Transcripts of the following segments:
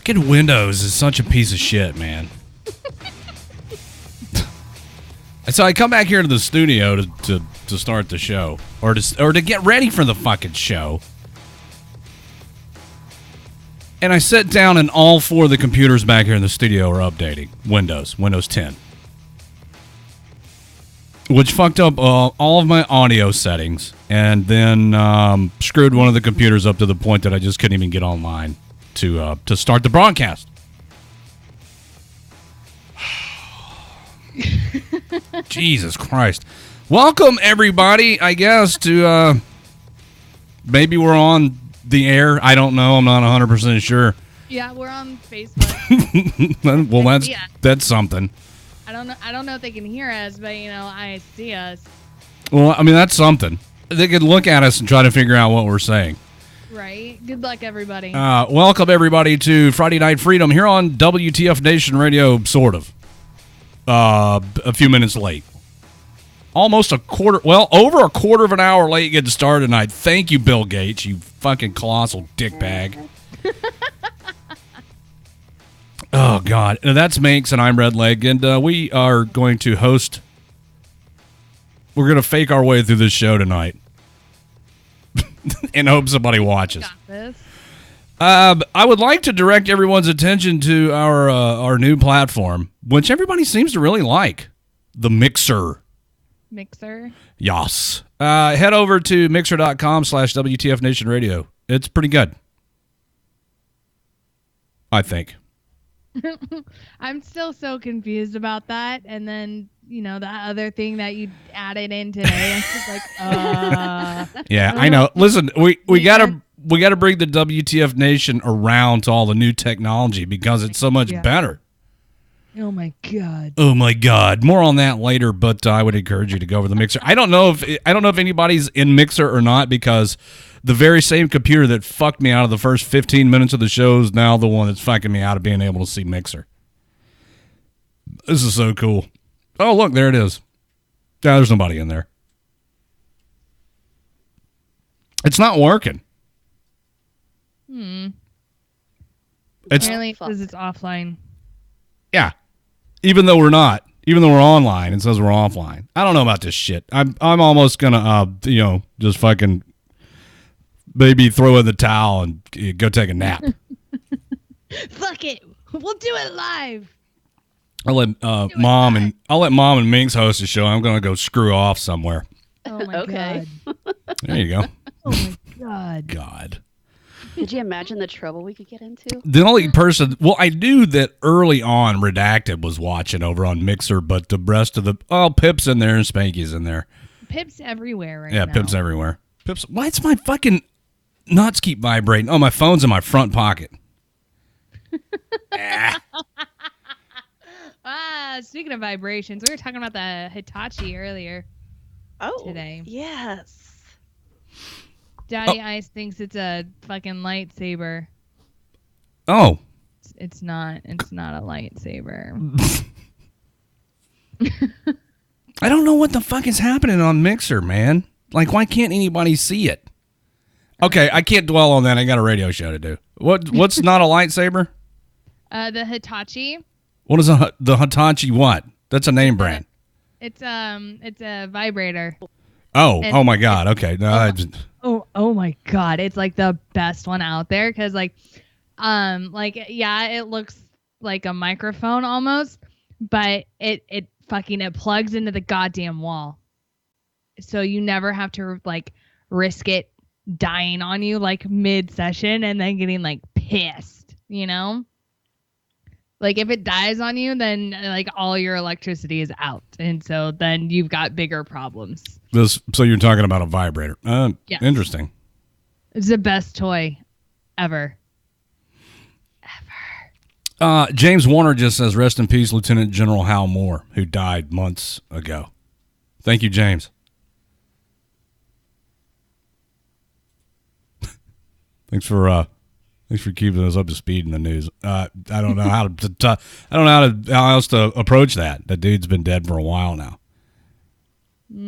Fucking Windows is such a piece of shit, man. And so I come back here to the studio to start the show, or to get ready for the fucking show. And I sit down and all four of the computers back here in the studio are updating Windows 10. Which fucked up all of my audio settings and then screwed one of the computers up to the point that I just couldn't even get online to start the broadcast. Jesus Christ. Welcome, everybody, I guess, to maybe we're on the air. I don't know. I'm not 100% sure. Yeah, we're on Facebook. Well, that's something. I don't know if they can hear us, but, I see us. Well, I mean, that's something. They could look at us and try to figure out what we're saying. Right. Good luck, everybody. Welcome, everybody, to Friday Night Freedom here on WTF Nation Radio, sort of. A few minutes late. Almost over a quarter of an hour late getting started tonight. Thank you, Bill Gates, you fucking colossal dickbag. Oh, God. That's Manx, and I'm Redleg, and we are going to host. We're going to fake our way through this show tonight and hope somebody watches. Got this. I would like to direct everyone's attention to our new platform, which everybody seems to really like, the Mixer. Mixer? Yes. Head over to mixer.com/WTF Nation Radio. It's pretty good, I think. I'm still so confused about that. And then, that other thing that you added in today. It's just like, Yeah, I know. Listen, we gotta bring the WTF Nation around to all the new technology because it's so much better. Oh my God. Oh my God. More on that later, but I would encourage you to go over the Mixer. I don't know if anybody's in Mixer or not, because the very same computer that fucked me out of the first 15 minutes of the show is now the one that's fucking me out of being able to see Mixer. This is so cool. Oh, look, there it is. Yeah, there's nobody in there. It's not working. Apparently because it's offline. Yeah. Even though we're online, it says we're offline. I don't know about this shit. I'm almost gonna just fucking maybe throw in the towel and go take a nap. Fuck it. We'll do it live. I'll let Mom and Minx host the show. I'm gonna go screw off somewhere. Oh my God. There you go. Oh my God. God. Could you imagine the trouble we could get into? The only person, I knew that early on Redacted was watching over on Mixer, but the rest of Pip's in there and Spanky's in there. Pip's everywhere right now. Yeah, Pip's everywhere. Why does my fucking nuts keep vibrating? Oh, my phone's in my front pocket. Speaking of vibrations, we were talking about the Hitachi earlier. Today. Yes. Daddy Ice thinks it's a fucking lightsaber. Oh. It's not. It's not a lightsaber. I don't know what the fuck is happening on Mixer, man. Like, why can't anybody see it? Okay, I can't dwell on that. I got a radio show to do. What's not a lightsaber? The Hitachi. What is the Hitachi what? That's a name brand. It's a vibrator. Oh my God. Okay. No, Oh my God. It's like the best one out there. Cause it looks like a microphone almost, but it plugs into the goddamn wall. So you never have to risk it dying on you mid session and then getting pissed, if it dies on you, then all your electricity is out. And so then you've got bigger problems. So you're talking about a vibrator. Yes. Interesting. It's the best toy ever. James Warner just says, rest in peace, Lieutenant General Hal Moore, who died months ago. Thank you, James. Thanks for keeping us up to speed in the news. I don't know how how else to approach that. That dude's been dead for a while now. I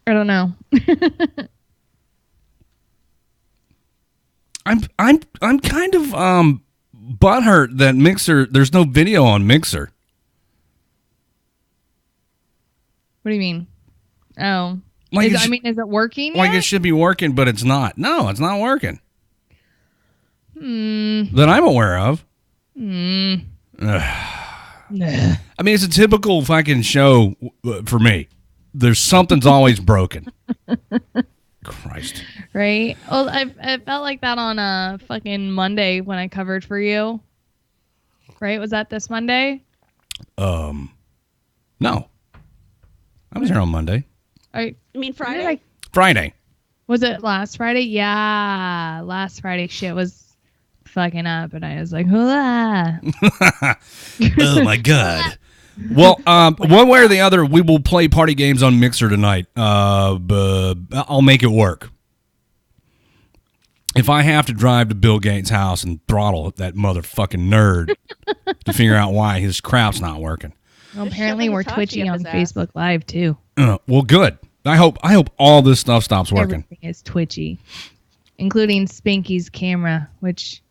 don't know. I'm kind of butthurt that Mixer. There's no video on Mixer. What do you mean? Oh, Like is it working? Like yet? it should be working, but it's not. No, it's not working. That I'm aware of. I mean, it's a typical fucking show for me. There's something's always broken. Christ. Right? Well, I felt like that on fucking Monday when I covered for you. Right? Was that this Monday? No. I was here on Monday. You mean Friday? Friday. Was it last Friday? Yeah. Last Friday shit was fucking up and I was like, hooah. Oh my God. Well, one way or the other, we will play party games on Mixer tonight. I'll make it work. If I have to drive to Bill Gates' house and throttle that motherfucking nerd to figure out why his crap's not working. Well, apparently we're twitching on Facebook Live too. Well, good. I hope all this stuff stops working. Everything is twitchy, including Spanky's camera, which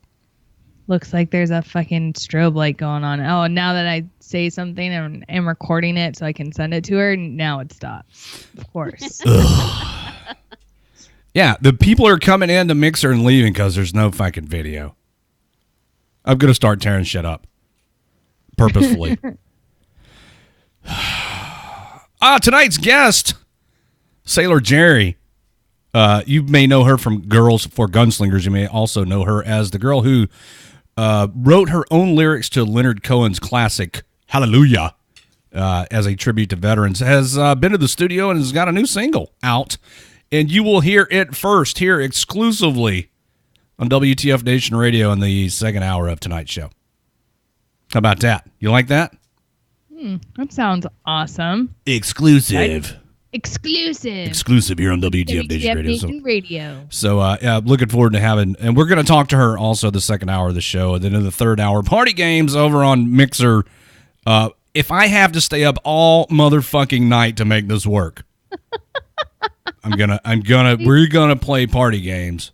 looks like there's a fucking strobe light going on. Oh, now that I say something and am recording it so I can send it to her, now it stops. Of course. Yeah, the people are coming in to Mixer and leaving because there's no fucking video. I'm going to start tearing shit up. Purposefully. Tonight's guest, Sailor Jerri. You may know her from Girls for Gunslingers. You may also know her as the girl who wrote her own lyrics to Leonard Cohen's classic Hallelujah as a tribute to veterans. Has been to the studio and has got a new single out. And you will hear it first here exclusively on WTF Nation Radio in the second hour of tonight's show. How about that? You like that? That sounds awesome. Exclusive here on WTF Nation Radio. So looking forward to having, and we're going to talk to her also the second hour of the show, and then in the third hour, party games over on Mixer. If I have to stay up all motherfucking night to make this work, we're gonna play party games,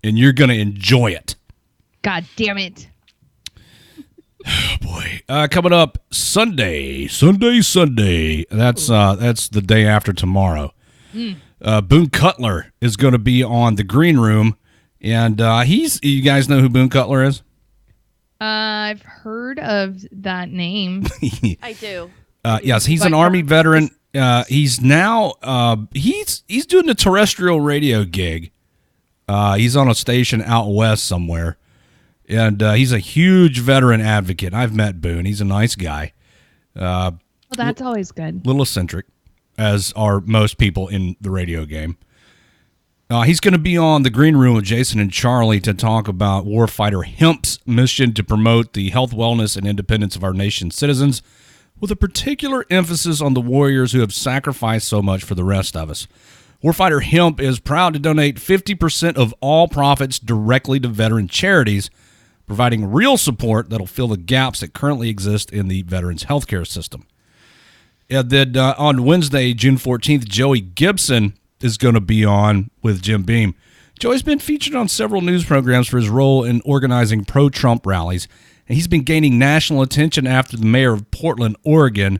and you're gonna enjoy it. God damn it. Oh boy. Coming up Sunday. That's the day after tomorrow. Boone Cutler is going to be on the Green Room, and you guys know who Boone Cutler is? I've heard of that name. I do. Yes, he's an Army veteran. He's now he's doing a terrestrial radio gig. He's on a station out west somewhere. And he's a huge veteran advocate. I've met Boone. He's a nice guy. Well, that's always good. Little eccentric, as are most people in the radio game. He's going to be on the Green Room with Jason and Charlie to talk about warfighter Hemp's mission to promote the health, wellness, and independence of our nation's citizens, with a particular emphasis on the warriors who have sacrificed so much for the rest of us. Warfighter Hemp is proud to donate 50% of all profits directly to veteran charities, providing real support that'll fill the gaps that currently exist in the veterans' healthcare system. And then on Wednesday, June 14th, Joey Gibson is going to be on with Jim Beam. Joey's been featured on several news programs for his role in organizing pro-Trump rallies, and he's been gaining national attention after the mayor of Portland, Oregon,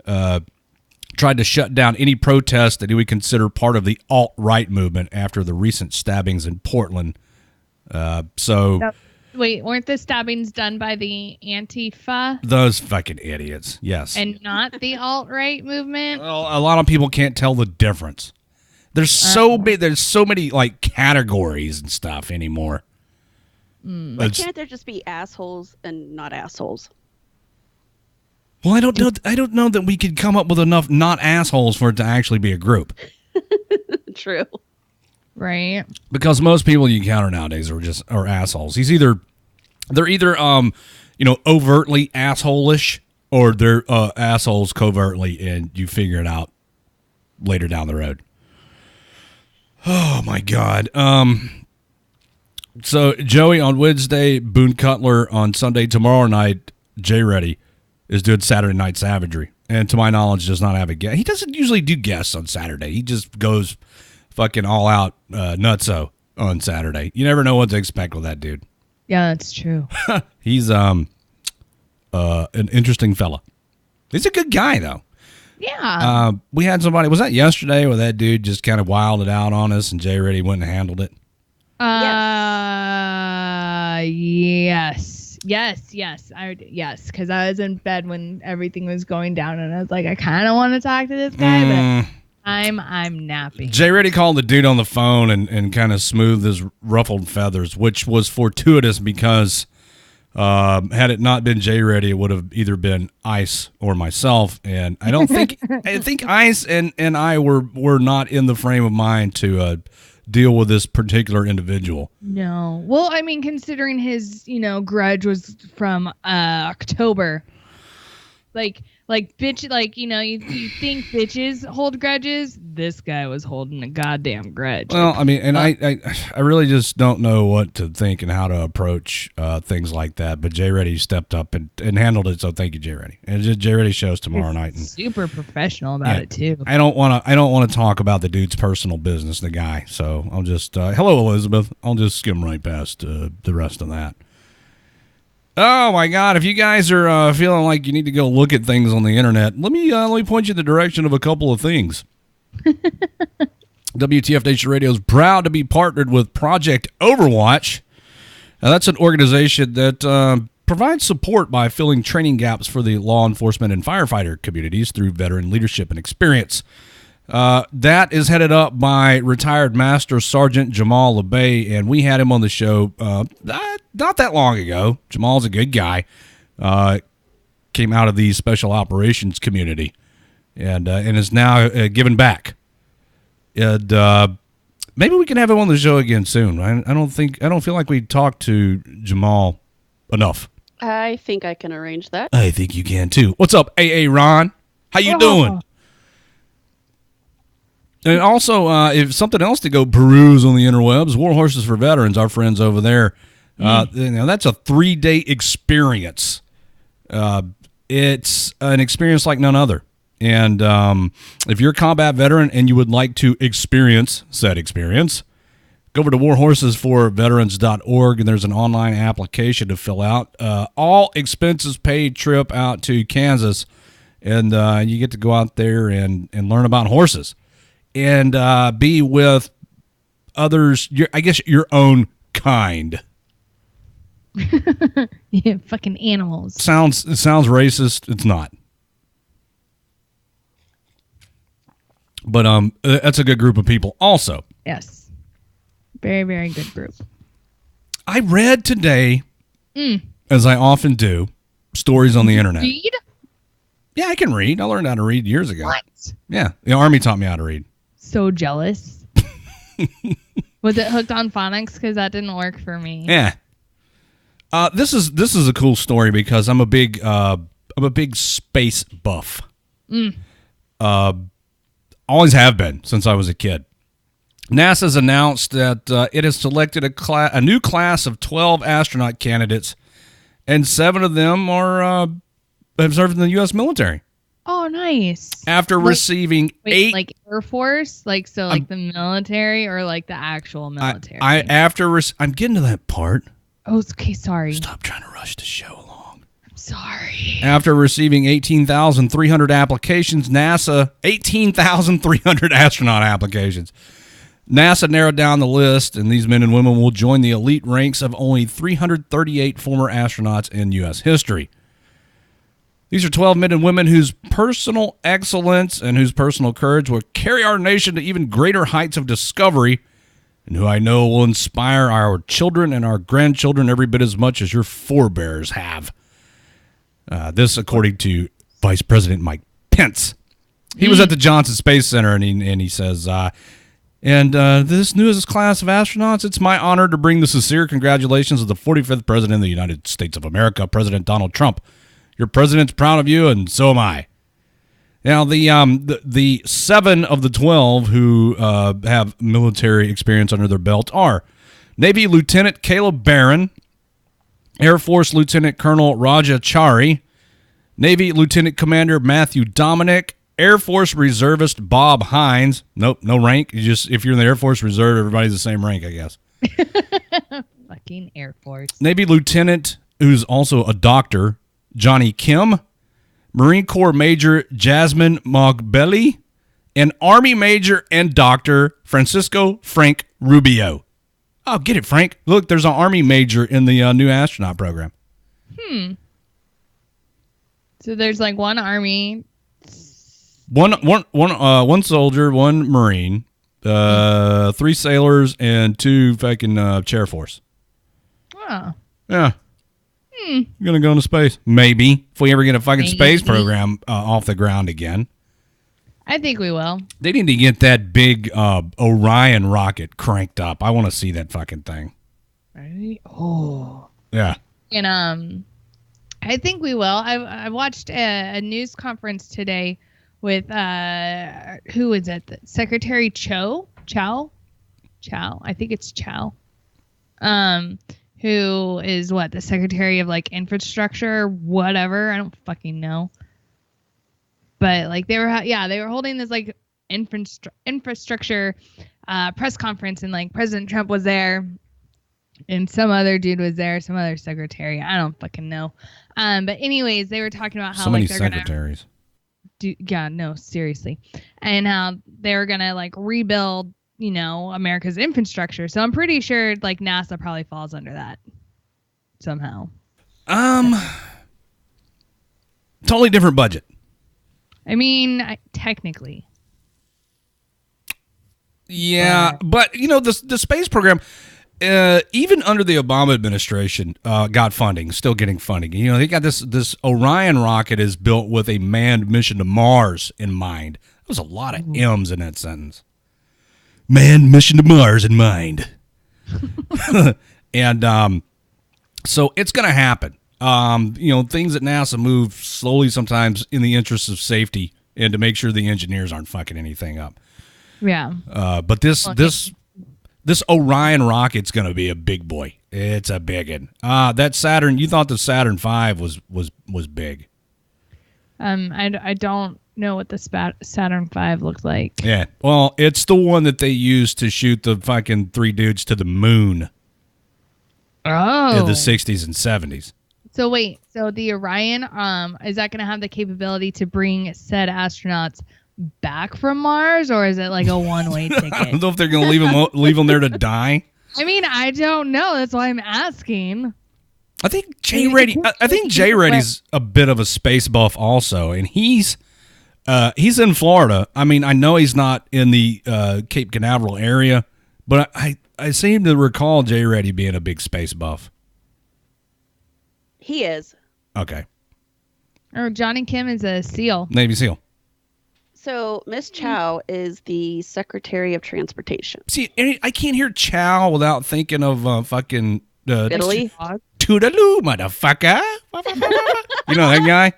tried to shut down any protest that he would consider part of the alt-right movement after the recent stabbings in Portland. Wait, weren't the stabbings done by the Antifa? Those fucking idiots, yes. And not the alt-right movement? Well, a lot of people can't tell the difference. There's so many like categories and stuff anymore. Why can't there just be assholes and not assholes? Well, I don't know that we could come up with enough not assholes for it to actually be a group. True. Right. Because most people you encounter nowadays are assholes. They're either overtly asshole-ish, or they're assholes covertly, and you figure it out later down the road. Oh my God. So Joey on Wednesday, Boone Cutler on Sunday. Tomorrow night, Jerri is doing Saturday Night Savagery, and to my knowledge, does not have a guest. He doesn't usually do guests on Saturday. He just goes fucking all out nutso on Saturday. You never know what to expect with that dude. Yeah, that's true. He's an interesting fella. He's a good guy, though. Yeah. We had somebody, was that yesterday, where that dude just kind of wilded out on us and Jerri went and handled it? Yes. Yes, because I was in bed when everything was going down, and I was like, I kind of want to talk to this guy, but I'm napping. Jerri called the dude on the phone and kind of smoothed his ruffled feathers, which was fortuitous because had it not been Jerri, it would have either been Ice or myself, and I don't think I think Ice and I were not in the frame of mind to deal with this particular individual. No. Well, I mean, considering his, grudge was from October. Like bitch, you think bitches hold grudges? This guy was holding a goddamn grudge. Well, I mean, and I really just don't know what to think and how to approach things like that. But Jerri stepped up and handled it. So thank you, Jerri. And Jerri shows tomorrow night. And super professional about it too. I don't want to talk about the dude's personal business, the guy. So I'll just hello, Elizabeth. I'll just skim right past the rest of that. Oh my God! If you guys are feeling like you need to go look at things on the internet, let me point you in the direction of a couple of things. WTF Nation Radio is proud to be partnered with Project Overwatch. Now, that's an organization that provides support by filling training gaps for the law enforcement and firefighter communities through veteran leadership and experience. That is headed up by retired Master Sergeant Jamal LeBay, and we had him on the show not that long ago. Jamal's a good guy. Came out of the special operations community, and is now giving back. And maybe we can have him on the show again soon. I don't feel like we talked to Jamal enough. I think I can arrange that. I think you can too. What's up, AA Ron? How you doing? And also, if something else to go peruse on the interwebs, War Horses for Veterans, our friends over there, that's a 3-day experience. It's an experience like none other. And if you're a combat veteran and you would like to experience said experience, go over to warhorsesforveterans.org, and there's an online application to fill out. All expenses paid trip out to Kansas, and you get to go out there and learn about horses. And be with others, your own kind. Yeah, fucking animals. It sounds racist. It's not. But that's a good group of people also. Yes. Very, very good group. I read today, as I often do, stories on the internet. Read? Yeah, I can read. I learned how to read years ago. What? Yeah, the Army taught me how to read. So jealous. Was it hooked on phonics? Because that didn't work for me. Yeah. This is a cool story because I'm a big space buff. Always have been since I was a kid. NASA's announced that it has selected a new class of 12 astronaut candidates, and 7 of them have served in the U.S. military. Oh, nice. After receiving 8... Like Air Force? The military or like the actual military? I'm getting to that part. Oh, okay, sorry. Stop trying to rush the show along. I'm sorry. After receiving 18,300 applications, 18,300 astronaut applications. NASA narrowed down the list, and these men and women will join the elite ranks of only 338 former astronauts in U.S. history. These are 12 men and women whose personal excellence and whose personal courage will carry our nation to even greater heights of discovery, and who I know will inspire our children and our grandchildren every bit as much as your forebears have. This, according to Vice President Mike Pence. He was at the Johnson Space Center, and he says, this newest class of astronauts, it's my honor to bring the sincere congratulations of the 45th President of the United States of America, President Donald Trump. Your president's proud of you, and so am I. Now, the 7 of the 12 who have military experience under their belt are Navy Lieutenant Caleb Barron, Air Force Lieutenant Colonel Raja Chari, Navy Lieutenant Commander Matthew Dominic, Air Force Reservist Bob Hines. Nope, no rank. If you're in the Air Force Reserve, everybody's the same rank, I guess. Fucking Air Force. Navy Lieutenant, who's also a doctor, Johnny Kim. Marine Corps Major Jasmine Mogbelli. And Army Major and Doctor Francisco Frank Rubio. Oh, get it, Frank. Look, there's an Army Major in the new astronaut program. So there's like one Army. One soldier, one Marine, 3 sailors, and 2 fucking chair force. Oh. Yeah. You're going to go into space. Maybe. If we ever get a fucking space program off the ground again. I think we will. They need to get that big Orion rocket cranked up. I want to see that fucking thing. Right? Oh. Yeah. And I think we will. I watched a news conference today with who is it? Secretary Chow. I think it's Chow. Who is what, the Secretary of like Infrastructure, whatever. I don't fucking know. But like they were holding this like infrastructure press conference, and like President Trump was there, and some other dude was there, some other secretary. I don't fucking know. But anyways, they were talking about how so many they're secretaries. Seriously, and how they're gonna like rebuild, America's infrastructure. So I'm pretty sure like NASA probably falls under that somehow. Totally different budget. I mean, technically. Yeah, but the space program, even under the Obama administration, got funding, still getting funding. They got this Orion rocket is built with a manned mission to Mars in mind. There was a lot of M's in that sentence. Manned mission to Mars in mind. And so it's going to happen. Things at NASA move slowly sometimes in the interest of safety and to make sure the engineers aren't fucking anything up. Yeah. But this Orion rocket's going to be a big boy. It's a big one. That Saturn, you thought the Saturn V was big. I don't know what the Saturn V looked like. Yeah. Well, it's the one that they used to shoot the fucking 3 dudes to the moon. Oh. In the 60s and 70s. So wait, so the Orion, is that going to have the capability to bring said astronauts back from Mars, or is it like a one-way ticket? I don't know if they're going to leave them there to die. I mean, I don't know. That's why I'm asking. I think Jay Reddy's a bit of a space buff also, and he's in Florida. I mean, I know he's not in the Cape Canaveral area, but I seem to recall Jay Reddy being a big space buff. He is. Okay. Or Johnny Kim is a SEAL. Navy SEAL. So Miss Chow is the Secretary of Transportation. See, I can't hear Chow without thinking of fucking Italy. Toodaloo, motherfucker. You know that guy?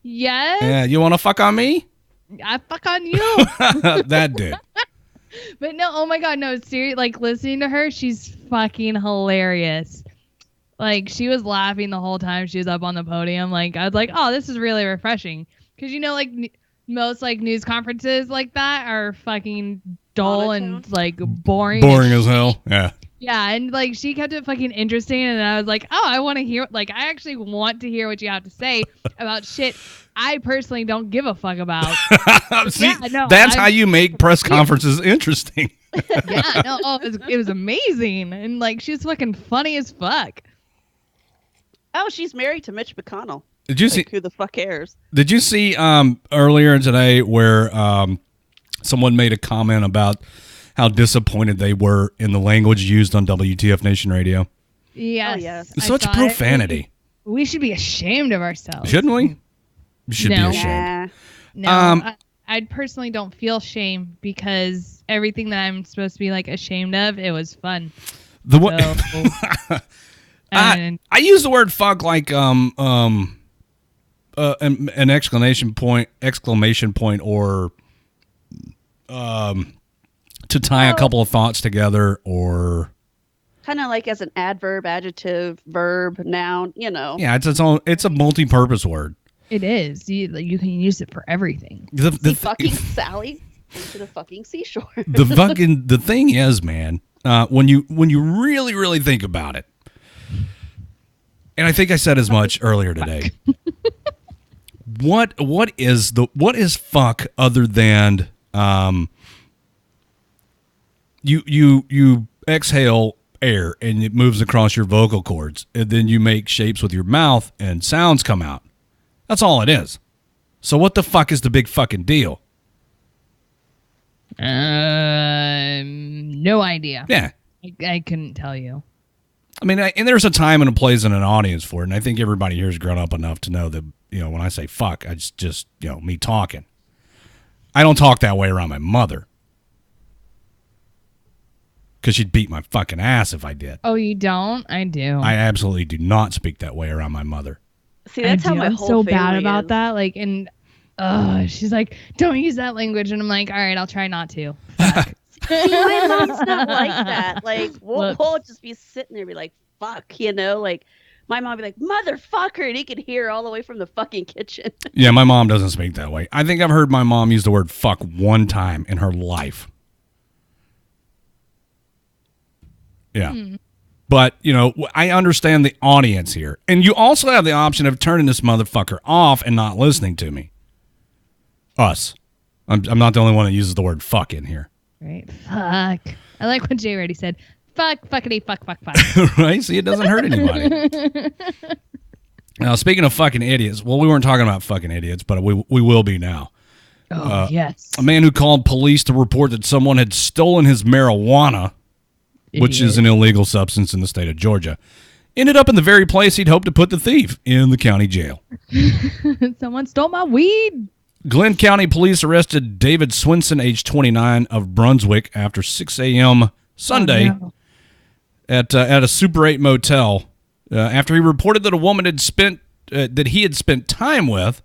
Yes. Yeah, you want to fuck on me? I fuck on you. That dude. But no, oh my God, no, seriously, like listening to her, she's fucking hilarious. Like, she was laughing the whole time she was up on the podium. Like, I was like, oh, this is really refreshing. Because, like, most, like, news conferences like that are fucking dull and, like, boring. Boring as hell. Yeah. Yeah, and, like, she kept it fucking interesting. And I was like, oh, I want to hear, like, I actually want to hear what you have to say about shit I personally don't give a fuck about. See, that's how you make press conferences interesting. Yeah, no, it was amazing. And, like, she's fucking funny as fuck. Oh, she's married to Mitch McConnell. Did you see? Who the fuck cares? Did you see earlier today where someone made a comment about how disappointed they were in the language used on WTF Nation Radio? Yes. Oh, yes. Such profanity. We should be ashamed of ourselves. Shouldn't we? We should be ashamed. No, I personally don't feel shame because everything that I'm supposed to be like ashamed of, it was fun. I use the word fuck like an exclamation point or to tie a couple of thoughts together, or kind of like as an adverb, adjective, verb, noun, Yeah, it's a multi-purpose word. It is. You can use it for everything. Fucking Sally into the fucking seashore. The thing is, man, when you really, really think about it, and I think I said as much earlier today. What is fuck other than you exhale air and it moves across your vocal cords, and then you make shapes with your mouth and sounds come out. That's all it is. So what the fuck is the big fucking deal? No idea. Yeah. I couldn't tell you. I mean, and there's a time and a place and an audience for it, and I think everybody here is grown up enough to know that, when I say fuck, it's just, me talking. I don't talk that way around my mother. Because she'd beat my fucking ass if I did. Oh, you don't? I do. I absolutely do not speak that way around my mother. See, that's how my I'm whole so family bad about is. that. Like, and she's like, don't use that language. And I'm like, all right, I'll try not to. Fuck. See, my mom's not like that. Like, we'll just be sitting there and be like, fuck, like, my mom would be like, motherfucker, and he could hear all the way from the fucking kitchen. Yeah, my mom doesn't speak that way. I think I've heard my mom use the word fuck one time in her life. Yeah. But, I understand the audience here. And you also have the option of turning this motherfucker off and not listening to me. Us. I'm not the only one that uses the word fuck in here. Right? Fuck. I like what Jay already said. Fuck, fuckity, fuck, fuck, fuck. Right? See, it doesn't hurt anybody. Now, speaking of fucking idiots, well, we weren't talking about fucking idiots, but we will be now. Oh, yes. A man who called police to report that someone had stolen his marijuana, which is an illegal substance in the state of Georgia, ended up in the very place he'd hoped to put the thief, in the county jail. Someone stole my weed. Glenn County Police arrested David Swinson, age 29, of Brunswick after 6 a.m. Sunday at a Super 8 motel after he reported that a woman that he had spent time with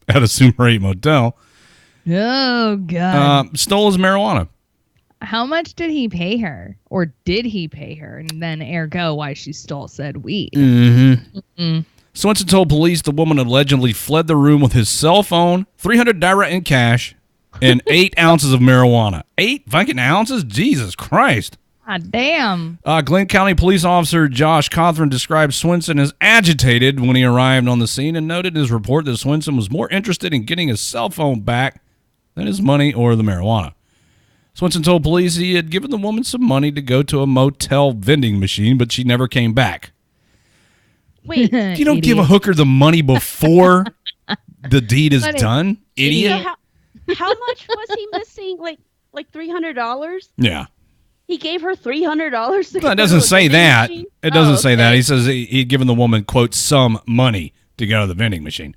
at a Super 8 motel Oh, God. stole his marijuana. How much did he pay her? Or did he pay her? And then ergo why she stole said weed. Mm-hmm. Swinson told police the woman allegedly fled the room with his cell phone, $300 in cash, and 8 ounces of marijuana. 8 fucking ounces? Jesus Christ. God damn. Glenn County Police Officer Josh Cothran described Swinson as agitated when he arrived on the scene and noted in his report that Swinson was more interested in getting his cell phone back than his money or the marijuana. Swinson told police he had given the woman some money to go to a motel vending machine, but she never came back. Wait, You don't give a hooker the money before the deed is done, idiot. So how much was he missing? Like $300? Yeah. He gave her $300 to Well, it doesn't say that. machine? It doesn't say Okay. that. He says he'd given the woman, quote, some money to go to the vending machine.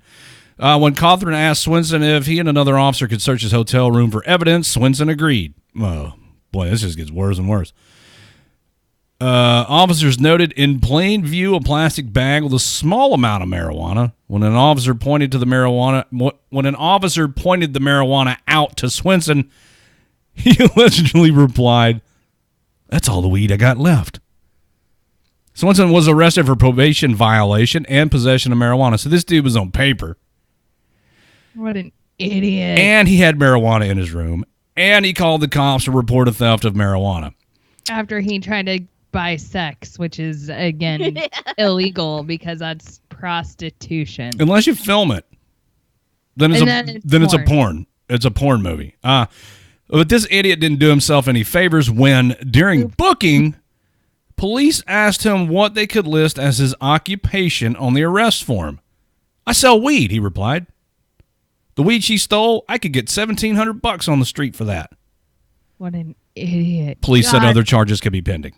When Cothran asked Swinson if he and another officer could search his hotel room for evidence, Swinson agreed. Oh, boy, this just gets worse and worse. Officers noted in plain view a plastic bag with a small amount of marijuana. When an officer pointed the marijuana out to Swinson, he allegedly replied, "That's all the weed I got left." Swinson was arrested for probation violation and possession of marijuana. So this dude was on paper. What an idiot. And he had marijuana in his room. And he called the cops to report a theft of marijuana. After he tried to buy sex, which is, again, illegal because that's prostitution. Unless you film it. Then it's a porn. It's a porn movie. But this idiot didn't do himself any favors when, during booking, police asked him what they could list as his occupation on the arrest form. "I sell weed," he replied. "The weed she stole, I could get $1,700 on the street for that." What an idiot. Police said other charges could be pending.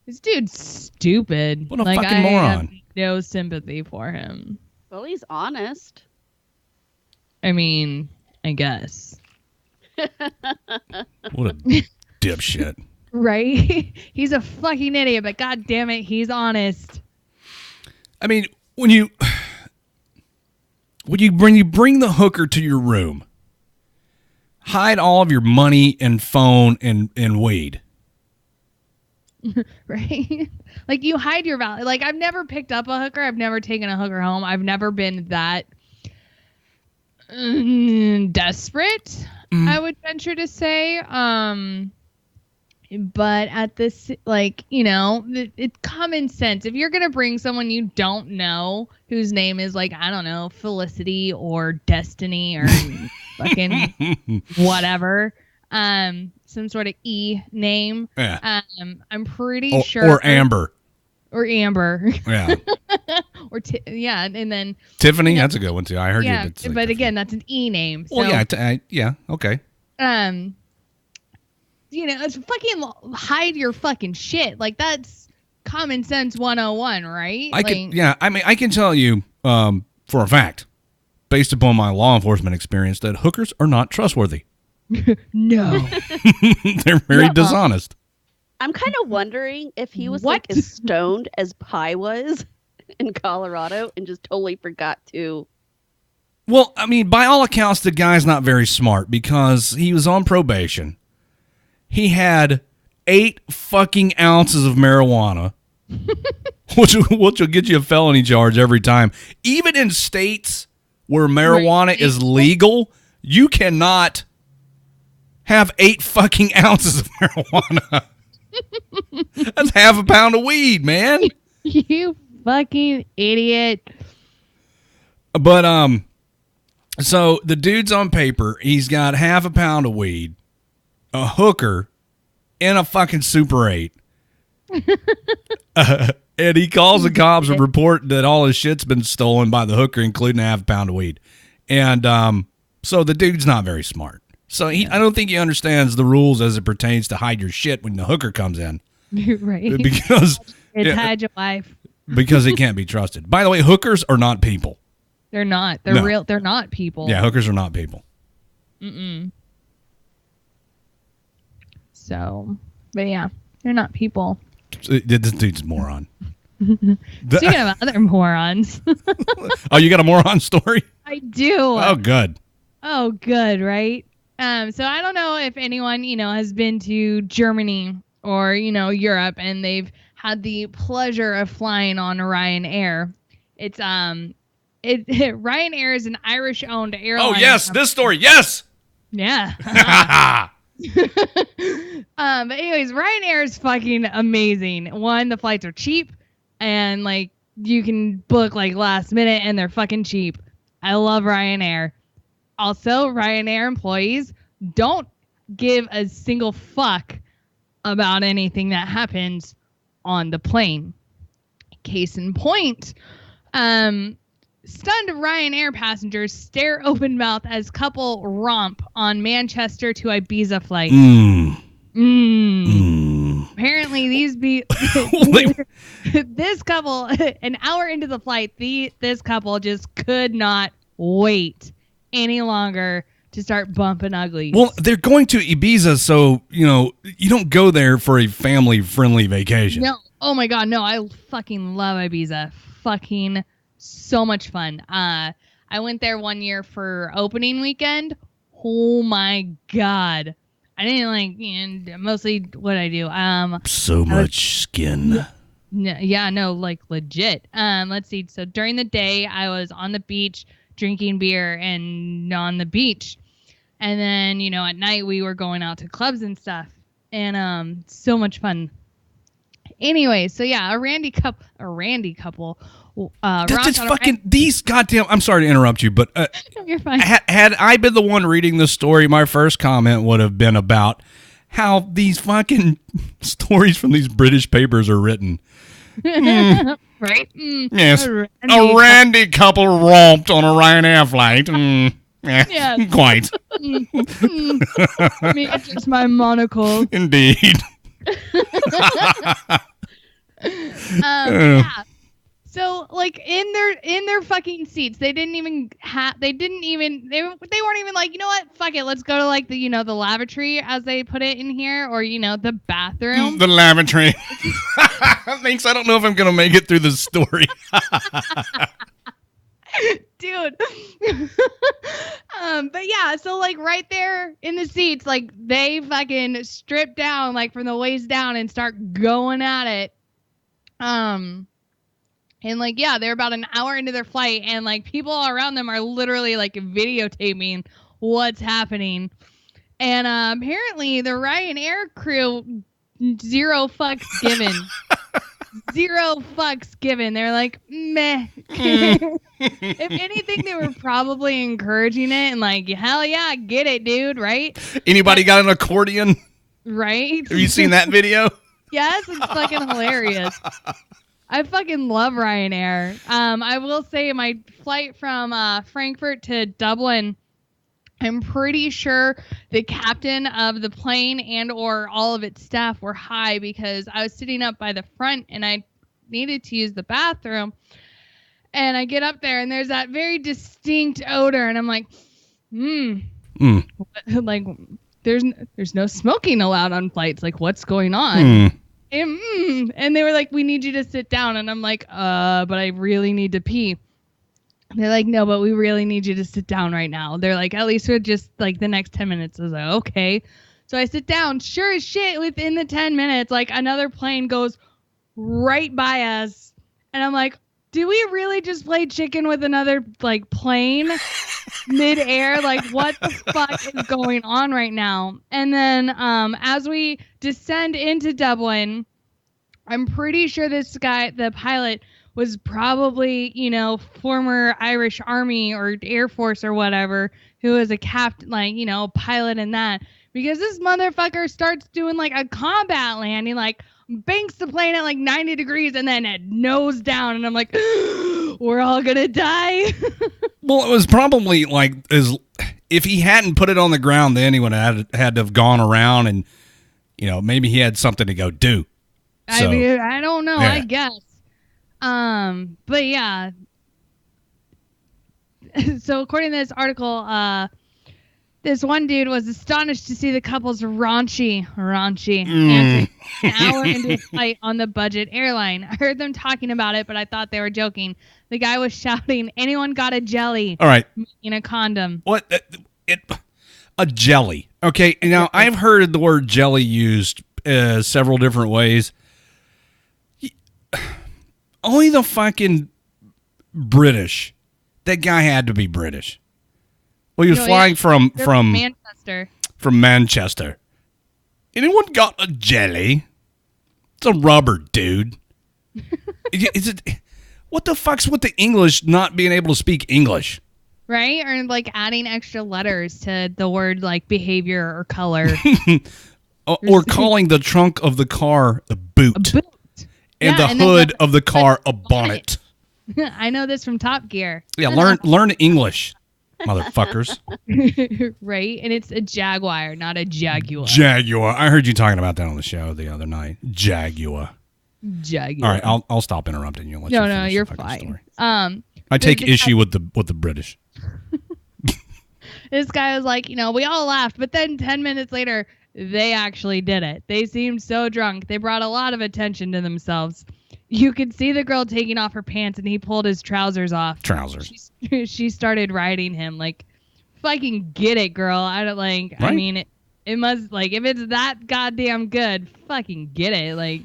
This dude's stupid. What a like, fucking I moron. have no sympathy for him. Well, he's honest. I mean, I guess. What a dipshit. Right? He's a fucking idiot, but god damn it, he's honest. I mean, when you bring the hooker to your room, hide all of your money and phone and weed. Right? Like, you hide your value. Like, I've never picked up a hooker. I've never taken a hooker home. I've never been that desperate, I would venture to say. But at this, like, you know, it's common sense. If you're going to bring someone you don't know whose name is, like, I don't know, Felicity or Destiny or fucking whatever, some sort of E name, Yeah. I'm pretty sure. Or Amber. Or Amber. Yeah. Or, yeah, and then. Tiffany, that's a good one, too. I heard you. Yeah, but again, that's an E name. So, well, yeah, okay. You know, it's fucking hide your fucking shit. Like, that's common sense 101, right? I can tell you for a fact, based upon my law enforcement experience, that hookers are not trustworthy. No. They're very dishonest. I'm kind of wondering if he was like as stoned as Pi was in Colorado and just totally forgot to. Well, I mean, by all accounts, the guy's not very smart because he was on probation. He had 8 fucking ounces of marijuana, which will get you a felony charge every time. Even in states where marijuana is legal, you cannot have 8 fucking ounces of marijuana. That's half a pound of weed, man. You fucking idiot. But, so the dude's on paper. He's got half a pound of weed, a hooker, and a fucking Super 8. And he calls the cops and report that all his shit's been stolen by the hooker, including a half a pound of weed. And so the dude's not very smart. So I don't think he understands the rules as it pertains to hide your shit when the hooker comes in. Right. Because hide your wife. Because he can't be trusted. By the way, hookers are not people. They're not. They're real. They're not people. Yeah, hookers are not people. Mm-mm. So, but yeah, they're not people. This dude's a moron. Speaking of other morons. Oh, you got a moron story? I do. Oh, good. Oh, good, right? So I don't know if anyone, you know, has been to Germany or, you know, Europe and they've had the pleasure of flying on Ryanair. It's Ryanair is an Irish-owned airline. Oh, yes, this story, yes. Yeah. But anyways, Ryanair is fucking amazing. One, the flights are cheap and like you can book like last minute and they're fucking cheap. I love Ryanair. Also, Ryanair employees don't give a single fuck about anything that happens on the plane. Case in point, stunned Ryanair passengers stare open mouth as couple romp on Manchester to Ibiza flight. Apparently, this couple, an hour into the flight, this couple just could not wait any longer to start bumping uglies. Well, they're going to Ibiza, so, you know, you don't go there for a family-friendly vacation. No. Oh, my God. No, I fucking love Ibiza. Fucking so much fun. I went there one year for opening weekend. Oh, my God. I didn't and mostly what I do. So much skin. Like legit. Let's see. So during the day, I was on the beach drinking beer and on the beach. And then, you know, at night we were going out to clubs and stuff. And so much fun. Anyway, so yeah, a randy couple. That's just fucking these goddamn. I'm sorry to interrupt you, but you're fine. Had I been the one reading the story, my first comment would have been about how these fucking stories from these British papers are written. Right? Yes. A randy couple romped on a Ryanair flight. Yeah, quite. Me adjust my monocle. Indeed. Yeah. So like in their fucking seats, they weren't even like, you know what? Fuck it. Let's go to like the, you know, the lavatory as they put it in here, or, you know, the bathroom. The lavatory. Thanks. I don't know if I'm going to make it through this story. Dude. But yeah, so like right there in the seats, like they fucking strip down like from the waist down and start going at it. And like, yeah, they're about an hour into their flight and like people around them are literally like videotaping what's happening. And apparently the Ryanair crew zero fucks given. Zero fucks given. They're like, meh. If anything, they were probably encouraging it and like, hell yeah, get it, dude, right? Anybody got an accordion? Right? Have you seen that video? Yes, it's fucking hilarious. I fucking love Ryanair. I will say my flight from Frankfurt to Dublin, I'm pretty sure the captain of the plane and or all of its staff were high because I was sitting up by the front and I needed to use the bathroom. And I get up there and there's that very distinct odor and I'm like, like there's no smoking allowed on flights. Like, what's going on? And they were like, we need you to sit down. And I'm like, but I really need to pee. They're like, no, but we really need you to sit down right now. They're like, at least for just like the next 10 minutes. I was like, okay. So I sit down. Sure as shit, within the 10 minutes, like another plane goes right by us. And I'm like, do we really just play chicken with another like plane mid-air? Like, what the fuck is going on right now? And then as we descend into Dublin, I'm pretty sure this guy, the pilot, was probably, former Irish Army or Air Force or whatever, who was a captain, like, pilot in that. Because this motherfucker starts doing like a combat landing, like banks the plane at like 90 degrees and then it nose down. And I'm like, we're all going to die. Well, it was probably like, if he hadn't put it on the ground, then he would have had to have gone around and, maybe he had something to go do. So, I mean, I don't know, yeah. I guess. But yeah. So according to this article, this one dude was astonished to see the couple's raunchy answer an hour into a flight on the budget airline. I heard them talking about it, but I thought they were joking. The guy was shouting, anyone got a jelly? All right. In a condom. What? A jelly. Okay. Now, I've heard the word jelly used several different ways. Only the fucking British. That guy had to be British. Well, he was flying from Manchester. From Manchester. Anyone got a jelly? It's a rubber, dude. Is it? What the fuck's with the English not being able to speak English? Right? Or like adding extra letters to the word like behavior or color. Or calling the trunk of the car a boot. A boot. And the hood of the car a bonnet. I know this from Top Gear. Yeah, learn English, motherfuckers. Right? And it's a Jaguar, not a Jaguar. Jaguar. I heard you talking about that on the show the other night. Jaguar. Jaguar. All right, I'll stop interrupting you. No, you're fine. Story. I take issue with the British. This guy was like, we all laughed, but then 10 minutes later, they actually did it. They seemed so drunk. They brought a lot of attention to themselves. You could see the girl taking off her pants, and he pulled his trousers off. Trousers. She started riding him like, fucking get it, girl. I don't like. Right? I mean, it must like if it's that goddamn good, fucking get it. Like,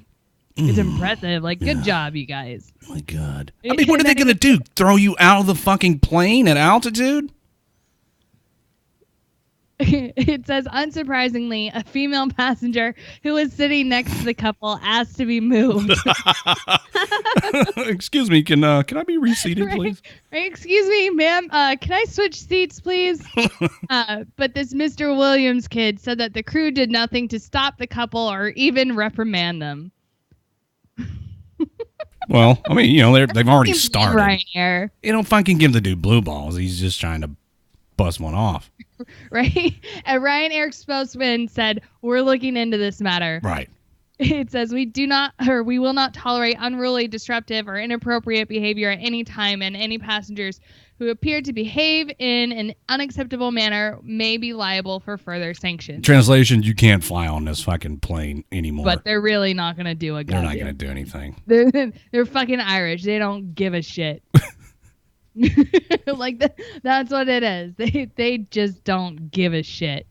it's impressive. Like, good job, you guys. Oh my God. I mean, what are they gonna do? Throw you out of the fucking plane at altitude? It says, unsurprisingly, a female passenger who was sitting next to the couple asked to be moved. Excuse me, can I be reseated, please? Right, excuse me, ma'am. Can I switch seats, please? But this Mr. Williams kid said that the crew did nothing to stop the couple or even reprimand them. Well, I mean, they've already started. Ryanair. You don't fucking give the dude blue balls. He's just trying to bust one off. Right? A Ryanair spokesman said, we're looking into this matter. Right. It says, we will not tolerate unruly, disruptive, or inappropriate behavior at any time, and any passengers who appear to behave in an unacceptable manner may be liable for further sanctions. Translation, you can't fly on this fucking plane anymore. But they're really not going to do a goddamn. They're not going to do anything. They're fucking Irish. They don't give a shit. Like that's what it is. They just don't give a shit.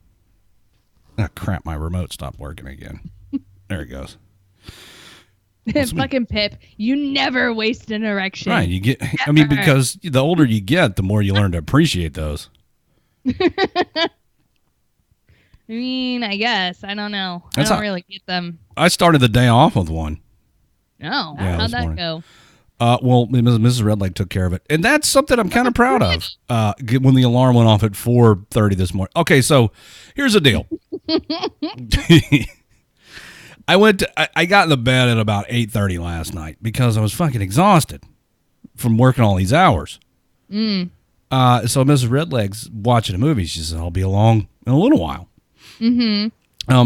Oh crap! My remote stopped working again. There it goes. Fucking Pip, you never waste an erection. Right? You get. I mean, because the older you get, the more you learn to appreciate those. I mean, I guess. I don't know. I don't really get them. I started the day off with one. Oh, Yeah, how'd this that morning. go? Well, Mrs. Redleg took care of it, and that's something I'm kind of proud of. When the alarm went off at 4:30 this morning. Okay, so here's the deal. I got in the bed at about 8:30 last night because I was fucking exhausted from working all these hours. So Mrs. Redleg's watching a movie. She said, "I'll be along in a little while."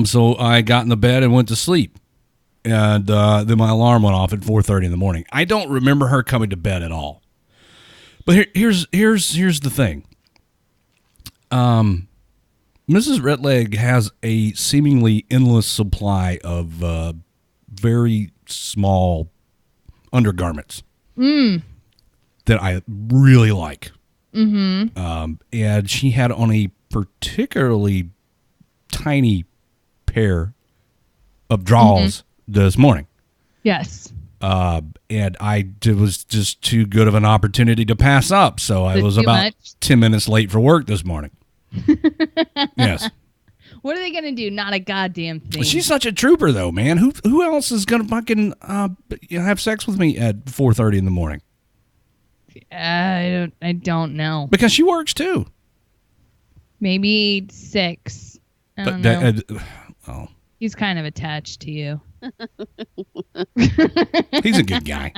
So I got in the bed and went to sleep. And then my alarm went off at 4:30 in the morning. I don't remember her coming to bed at all. But here's the thing. Mrs. Redleg has a seemingly endless supply of very small undergarments that I really like. And she had on a particularly tiny pair of drawers this morning. Yes. And it was just too good of an opportunity to pass up. So I was about 10 minutes late for work this morning. Yes. What are they going to do? Not a goddamn thing. She's such a trooper, though, man. Who else is going to fucking have sex with me at 4:30 in the morning? I don't know. Because she works, too. Maybe 6. I don't know. Oh. He's kind of attached to you. He's a good guy.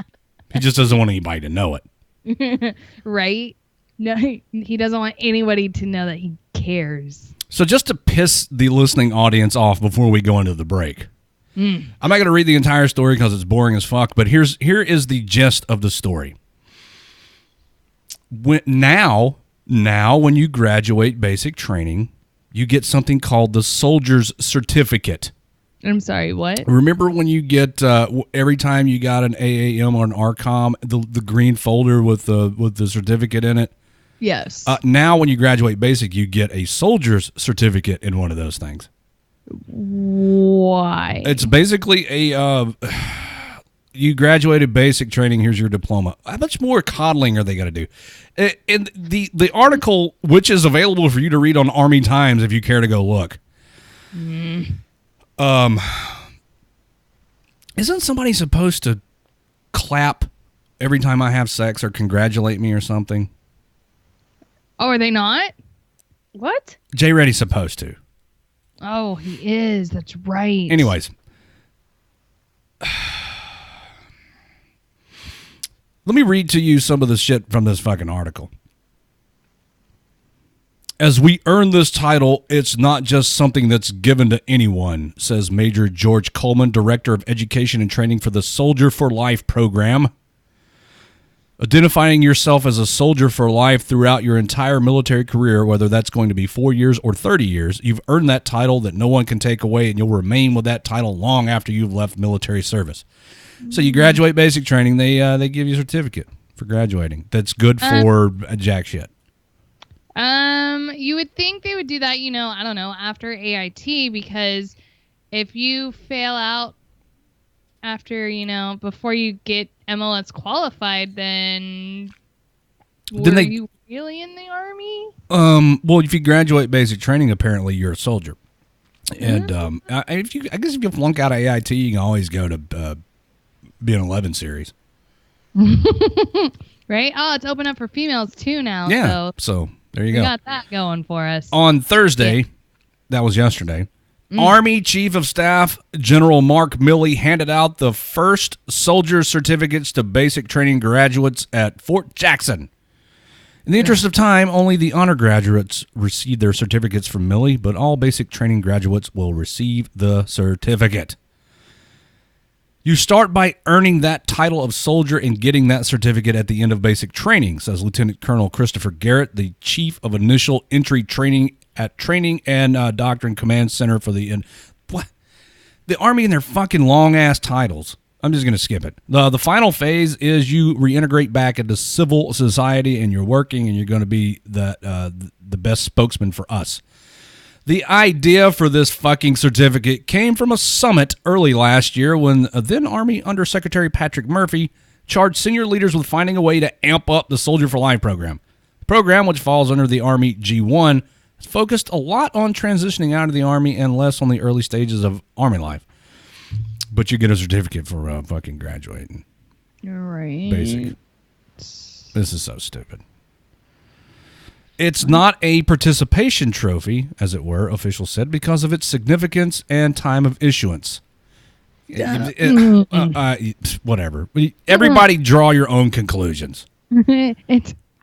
He just doesn't want anybody to know it. Right? No, he doesn't want anybody to know that he cares. So just to piss the listening audience off before we go into the break, I'm not going to read the entire story because it's boring as fuck, but here is the gist of the story. Now, when you graduate basic training, you get something called the Soldier's Certificate. I'm sorry, what? Remember when you get every time you got an AAM or an RCOM, the green folder with the certificate in it? Yes. Now when you graduate basic, you get a Soldier's Certificate in one of those things. Why? It's basically you graduated basic training, here's your diploma. How much more coddling are they going to do? And the article, which is available for you to read on Army Times if you care to go look. Isn't somebody supposed to clap every time I have sex or congratulate me or something? Oh, are they not? What? Jay Reddy's supposed to. Oh, he is. That's right. Anyways. Let me read to you some of the shit from this fucking article. As we earn this title, it's not just something that's given to anyone, says Major George Coleman, Director of Education and Training for the Soldier for Life program. Identifying yourself as a soldier for life throughout your entire military career, whether that's going to be 4 years or 30 years, you've earned that title that no one can take away, and you'll remain with that title long after you've left military service. So you graduate basic training, they give you a certificate for graduating. That's good for jack shit. You would think they would do that, I don't know, after AIT, because if you fail out after, before you get MLS qualified, then were you really in the Army? Well, if you graduate basic training, apparently you're a soldier. And I guess if you flunk out of AIT, you can always go to be an 11 series. Right? Oh, it's open up for females too now. Yeah, so there you go. We got that going for us. On Thursday, that was yesterday, Army Chief of Staff General Mark Milley handed out the first soldier certificates to basic training graduates at Fort Jackson. In the interest of time, only the honor graduates received their certificates from Milley, but all basic training graduates will receive the certificate. You start by earning that title of soldier and getting that certificate at the end of basic training, says Lieutenant Colonel Christopher Garrett, the Chief of Initial Entry Training at Training and Doctrine Command Center for the Army and their fucking long-ass titles. I'm just going to skip it. The final phase is you reintegrate back into civil society, and you're working, and you're going to be the best spokesman for us. The idea for this fucking certificate came from a summit early last year when then Army Undersecretary Patrick Murphy charged senior leaders with finding a way to amp up the Soldier for Life program. The program, which falls under the Army G1, focused a lot on transitioning out of the Army and less on the early stages of Army life. But you get a certificate for fucking graduating. Right. Basic. This is so stupid. It's not a participation trophy, as it were, officials said, because of its significance and time of issuance. Whatever. Everybody draw your own conclusions. I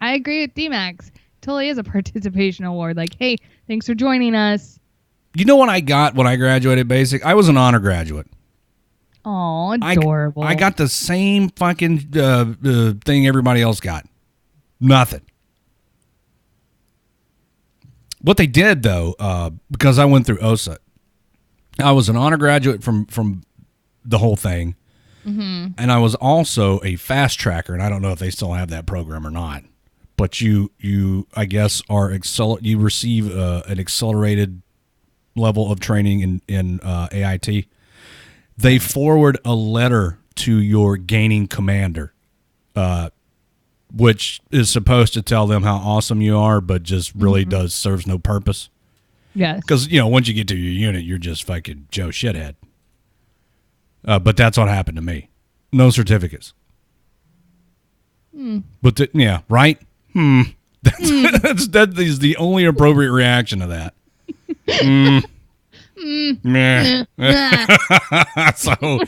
agree with D-Max. Totally is a participation award. Like, hey, thanks for joining us. You know what I got when I graduated basic? I was an honor graduate. Oh, adorable. I got the same fucking thing everybody else got. Nothing. What they did, though, because I went through OSA, I was an honor graduate from the whole thing, and I was also a fast tracker, and I don't know if they still have that program or not, but you I guess, you receive an accelerated level of training in AIT. They forward a letter to your gaining commander, which is supposed to tell them how awesome you are, but just really serves no purpose. Yes. Because, once you get to your unit, you're just fucking Joe Shithead. But that's what happened to me. No certificates. But, right? That is the only appropriate reaction to that. Meh. So,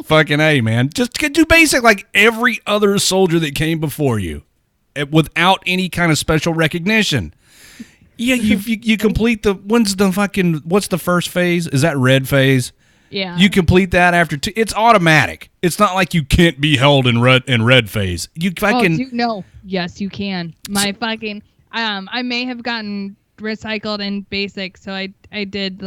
fucking A, man. Just do basic like every other soldier that came before you, without any kind of special recognition. Yeah, you complete what's the first phase? Is that red phase? Yeah. You complete that after it's automatic. It's not like you can't be held in red phase. You fucking no. Yes, you can. I may have gotten recycled in basic, so I did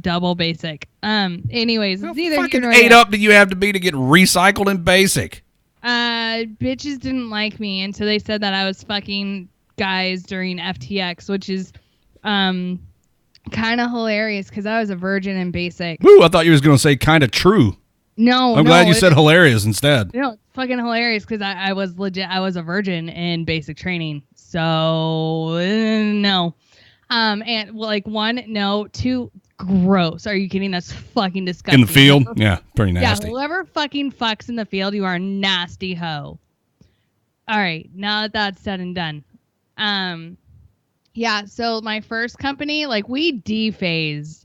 double basic. Anyways, it's either fucking ate up do you have to be to get recycled in basic? Bitches didn't like me, and so they said that I was fucking guys during FTX, which is kind of hilarious because I was a virgin in basic. Woo, I thought you was going to say kind of true. No, I'm glad you said hilarious instead. No, it's fucking hilarious because I was legit. I was a virgin in basic training, so no. And no, two, gross. Are you kidding? That's fucking disgusting. In the field? Yeah, pretty nasty. Yeah, whoever fucking fucks in the field, you are a nasty hoe. All right, now that that's said and done. Yeah, so my first company, we dephased.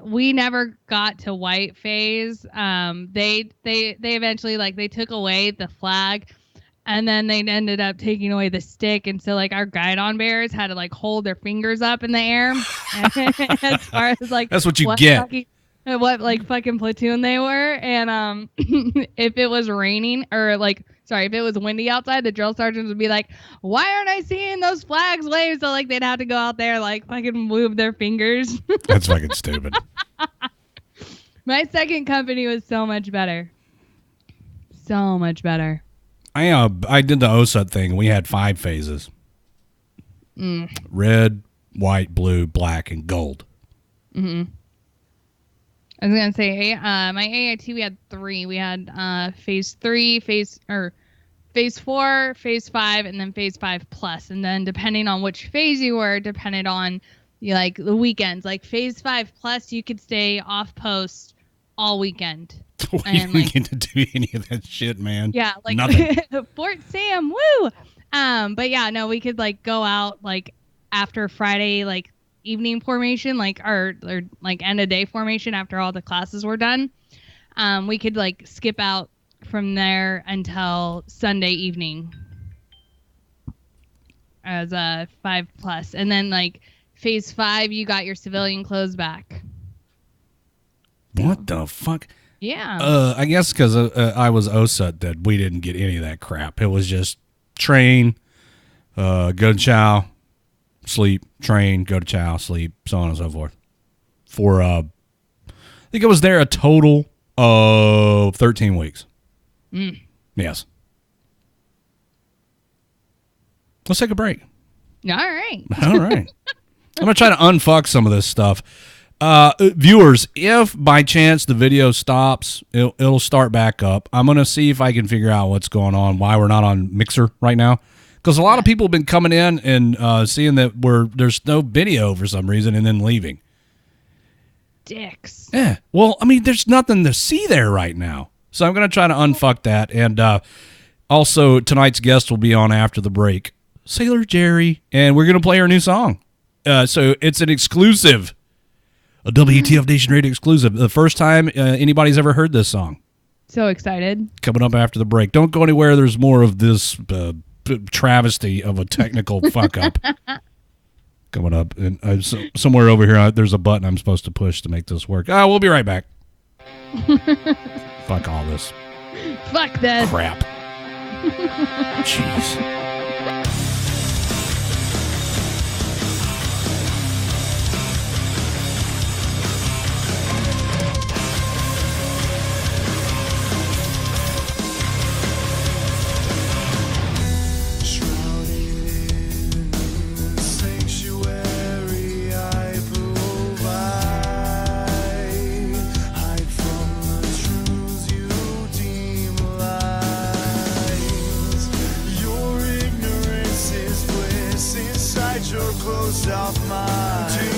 We never got to white phase. They eventually, they took away the flag. And then they ended up taking away the stick, and so our guidon bears had to hold their fingers up in the air, as far as that's what you get. What fucking platoon they were, and if it was raining or if it was windy outside, the drill sergeants would be like, "Why aren't I seeing those flags wave?" So they'd have to go out there fucking move their fingers. That's fucking stupid. My second company was so much better. So much better. I did the OSUT thing. We had 5 phases. Red, white, blue, black, and gold. I was going to say, my AIT, we had 3. We had phase 3, phase 4, phase 5, and then phase 5 plus. And then depending on which phase you were, depended on the weekends. Phase 5 plus, you could stay off post all weekend. You didn't get to do any of that shit, man. Yeah, nothing. Fort Sam, woo! But yeah, no, we could go out after Friday, evening formation, or end of day formation after all the classes were done. We could skip out from there until Sunday evening as a 5 plus, and then phase 5, you got your civilian clothes back. What the fuck? Yeah. I guess because I was OSUT that we didn't get any of that crap. It was just train, go to chow, sleep, train, go to chow, sleep, so on and so forth. I think I was there a total of 13 weeks. Yes. Let's take a break. All right. All right. I'm going to try to unfuck some of this stuff. Viewers, if by chance the video stops, it'll start back up. I'm going to see if I can figure out what's going on, why we're not on Mixer right now, Because a lot of people have been coming in and seeing that there's no video for some reason and then leaving. Dicks. Yeah. Well, I mean, there's nothing to see there right now. So I'm going to try to unfuck that. And also, tonight's guest will be on after the break, Sailor Jerri, and we're going to play her new song. So it's an exclusive, a WTF Nation Radio exclusive. The first time anybody's ever heard this song. So excited. Coming up after the break. Don't go anywhere. There's more of this travesty of a technical fuck up coming up. And somewhere over here, there's a button I'm supposed to push to make this work. We'll be right back. Fuck all this. Fuck this. Crap. Jeez. Closed off mind.